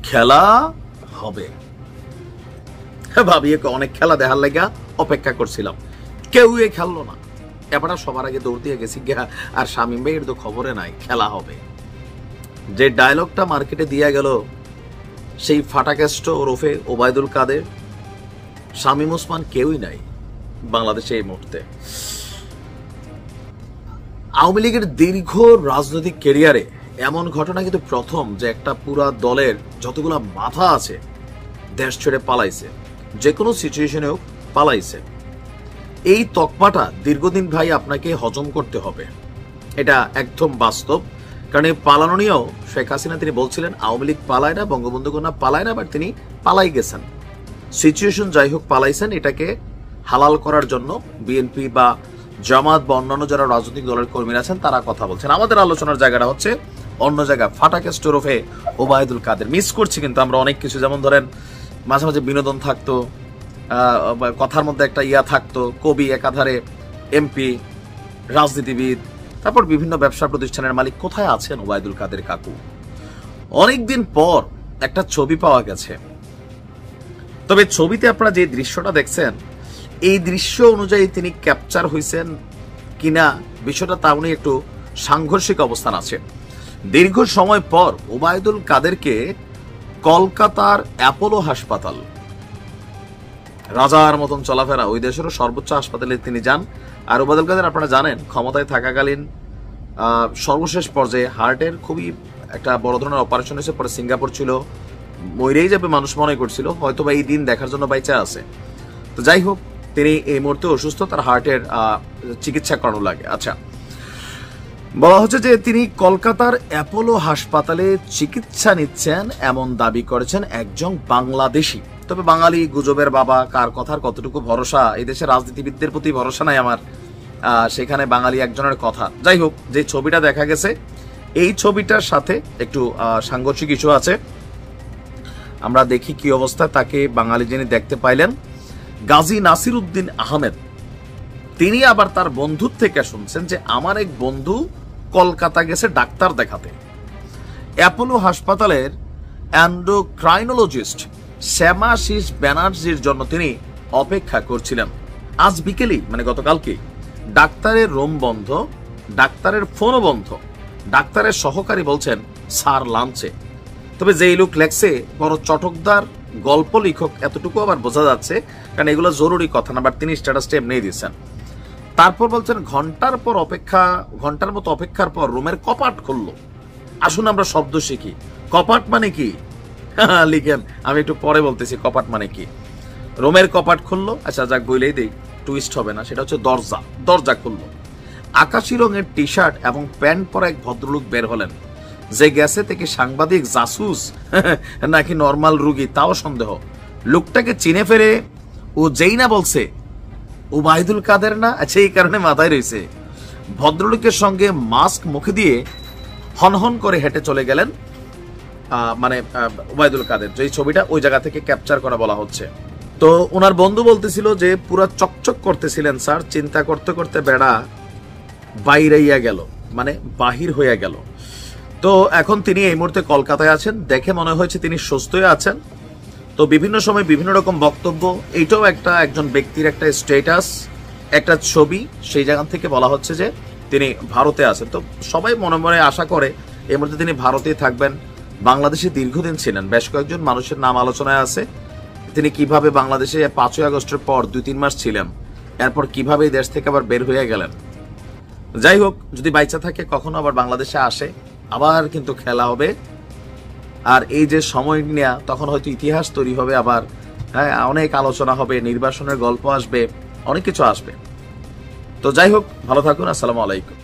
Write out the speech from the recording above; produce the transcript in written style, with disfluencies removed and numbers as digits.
খেলা হবে। ভাবিয়ে অনেক খেলা দেখার লাগা অপেক্ষা করছিলাম, কেউ খেললো না। এবার সবার আগে দৌড় দিয়ে গেছি গা, আর শামীম ভাই এর তো খবরে নাই খেলা হবে। যে ডায়লগটা মার্কেটে দিয়া গেল, সেই ফাটাকেষ্ট ওরফে ওবায়দুল কাদের, শামীম ওসমান কেউই নাই বাংলাদেশে এই মুহূর্তে। আওয়ামী লীগের দীর্ঘ রাজনৈতিক ক্যারিয়ারে এমন ঘটনা কিন্তু প্রথম যে একটা পুরা দলের যতগুলা মাথা আছে দেশ ছেড়ে পালাইছে, যে কোনো সিচুয়েশনেও পালাইছে। এই তকমাটা দীর্ঘদিন ভাই আপনাকে হজম করতে হবে, এটা একদম বাস্তব। কারণ এই পালানো নিয়েও শেখ হাসিনা তিনি বলছিলেন আওয়ামী লীগ পালায় না, বঙ্গবন্ধু কন্যা পালায় না, বাট তিনি পালাই গেছেন। সিচুয়েশন যাই হোক পালাইছেন, এটাকে হালাল করার জন্য বিএনপি বা জামাত বা অন্যান্য যারা রাজনৈতিক দলের কর্মীরা আছেন তারা কথা বলছেন। আমাদের আলোচনার জায়গাটা হচ্ছে অন্য জায়গা, ফাটাকেষ্ট ওরফে ওবায়দুল কাদের। মিস করছি কিন্তু আমরা অনেক কিছু, যেমন ধরেন মাঝে মাঝে বিনোদন থাকতো, কথার মধ্যে একটা ইয়া থাকতো, কবি একাধারে, এমপি, রাজনীতিবিদ, তারপর বিভিন্ন ব্যবসা প্রতিষ্ঠানের মালিক। কোথায় আছেন ওবায়দুল কাদের কাকু? অনেকদিন পর একটা ছবি পাওয়া গেছে, তবে ছবিতে আপনারা যে দৃশ্যটা দেখছেন এই দৃশ্য অনুযায়ী তিনি ক্যাপচার হয়েছেন কিনা বিষয়টা তা নিয়ে একটু সাংঘর্ষিক অবস্থান আছে। দীর্ঘ সময় পর ওবায়দুল কাদেরকে কলকাতার অ্যাপোলো হাসপাতাল, রাজার মতন চলাফেরা, ওই দেশেরও সর্বোচ্চ হাসপাতালে তিনি যান। আর ওবায়দুল কাদের আপনারা জানেন ক্ষমতায় থাকাকালীন সর্বশেষ পর্যায়ে হার্টের খুবই একটা বড় ধরনের অপারেশন হয়েছে, পরে সিঙ্গাপুর ছিল, মরেই যাবে মানুষ মনে করছিল, হয়তো বা এই দিন দেখার জন্য বাইচা আছে। তো যাই হোক, তিনি এই মুহূর্তে অসুস্থ, তার হার্টের চিকিৎসা করানো লাগে। আচ্ছা, বলা হচ্ছে যে তিনি কলকাতার অ্যাপোলো হাসপাতালে চিকিৎসা নিচ্ছেন এমন দাবি করেছেন একজন বাংলাদেশি। তবে বাঙালি গুজবের বাবা, কার কথার কতটুকু ভরসা, এই দেশের রাজনীতিবিদদের প্রতি ভরসা নাই আমার, সেখানে বাঙালি একজনের কথা। যাই হোক, যে ছবিটা দেখা গেছে এই ছবিটার সাথে একটু সাংঘর্ষিক ইস্যু আছে। আমরা দেখি কি অবস্থা। তাকে বাঙালি যিনি দেখতে পাইলেন গাজী নাসির উদ্দিন আহমেদ, তিনি আবার তার বন্ধুর থেকে শুনছেন যে আমার এক বন্ধু কলকাতা গেছে ডাক্তার দেখাতে। অ্যাপোলো হাসপাতালের এন্ডোক্রাইনোলজিস্ট শ্যামাশিস ব্যানার্জির জন্য তিনি অপেক্ষা করছিলেন। আজ বিকেলেই, মানে গতকালকে, ডাক্তারের রুম বন্ধ, ডাক্তারের ফোনও বন্ধ। ডাক্তারের সহকারী বলছেন স্যার লাঞ্চে। তবে যেই লোক লেখছে বড় চটকদার গল্প লেখক, এতটুকু আবার বোঝা যাচ্ছে, কারণ এগুলো জরুরি কথা না, বাট তিনি স্ট্যাটাসটা এমনি দিয়েছেন। তারপর বলছেন ঘন্টার মতো অপেক্ষার পর রুমের কপাট খুললো। আসুন আমরা শব্দ শিখি, কপাট মানে কি লিখেন, আমি একটু পরে বলতেছি কপাট মানে কি। রুমের কপাট খুললো, আচ্ছা যাক বইলেই দেই, টুইস্ট হবে না, সেটা হচ্ছে দরজা। দরজা খুললো, আকাশি রঙের টি শার্ট এবং প্যান্ট পরা এক ভদ্রলোক বের হলেন। যে গেছে থেকে সাংবাদিক, জাসুস নাকি নর্মাল রুগী তাও সন্দেহ। লোকটাকে চিনে ফেরে ও যেই না বলছে ওবায়দুল কাদের না, আচ্ছা এই কারণে মাথায় রয়েছে। ভদ্রলোকের সঙ্গে মাস্ক মুখে দিয়ে হনহন করে হেঁটে চলে গেলেন মানে ওবায়দুল কাদের। যে ছবিটা ওই জায়গা থেকে ক্যাপচার করা বলা হচ্ছে। তো ওনার বন্ধু বলতেছিল যে পুরা চকচক করতেছিলেন স্যার, চিন্তা করতে করতে বেড়া বাইরাইয়া গেল, মানে বাহির হইয়া গেল। তো এখন তিনি এই মুহূর্তে কলকাতায় আছেন, দেখে মনে হয়েছে তিনি সুস্থই আছেন। তো বিভিন্ন সময় বিভিন্ন রকম বক্তব্য, এইটাও একজন ব্যক্তির একটা স্ট্যাটাস, একটা ছবি, সেই জায়গা থেকে বলা হচ্ছে যে তিনি ভারতে আছেন। তো সবাই মনে মনে আশা করে এই মুহূর্তে তিনি ভারতেই থাকবেন। বাংলাদেশে দীর্ঘদিন ছিলেন, বেশ কয়েকজন মানুষের নাম আলোচনায় আছে। তিনি কিভাবে বাংলাদেশে 5ই আগস্টের পর 2-3 মাস ছিলেন, এরপর কিভাবে এই দেশ থেকে আবার বের হয়ে গেলেন। যাই হোক, যদি বাইচা থাকে কখনো আবার বাংলাদেশে আসে, আবার কিন্তু খেলা হবে। আর এই যে সময় নেয়া, তখন হয়তো ইতিহাস তৈরি হবে আবার, হ্যাঁ, অনেক আলোচনা হবে, নির্বাসনের গল্প আসবে, অনেক কিছু আসবে। তো যাই হোক, ভালো থাকুন, আসসালামু আলাইকুম।